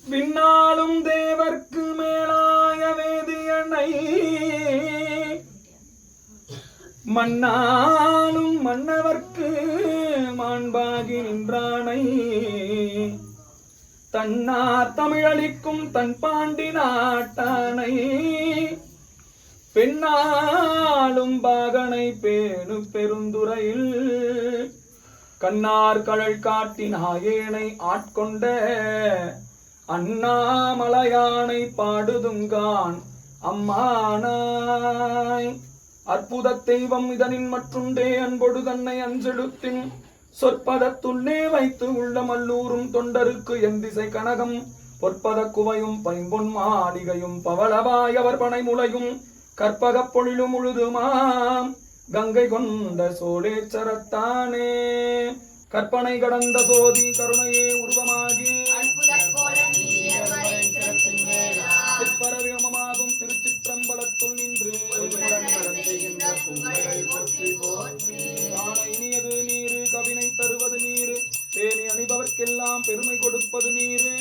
விண்ணாளும் தேவர்க்கு மேலாய வேதியனை மண்ணாளும் மன்னவர்க்கு மாண்பாகி நின்றானை தன்னார் தமிழளிக்கும் தன் பாண்டி நாட்டானை பெண்ணாளும் பாகனை பேணு பெருந்துறையில் கண்ணார் கழல் காட்டி நாயேனை ஆட்கொண்ட அண்ணாமலையானை பாடுதுங்கான் அம்மானாய் அற்புத தெய்வம் இதனின் மற்றுண்டே அன்பொடு தன்னை அஞ்செழுத்தின் சொற்பதத்துள்ளே வைத்து உள்ள மல்லூரும் தொண்டருக்கு எந்திசை கனகம் பொற்பத குவையும் பைம்பொன் மாளிகையும் பவளவாயவர் பனை முளையும் கற்பகப் பொழிலும் உழுதுமாம் கங்கை கொண்ட சோழேச்சரத்தானே கற்பனை கடந்த சோதி கருணையே உருவமாகி சிற்பரவியமாகும் திருச்சிற்றம்பலத்துள் நின்று இனியது நீரு கவினை தருவது நீரு தேனி அணிபவர்க்கெல்லாம் பெருமை கொடுப்பது நீரு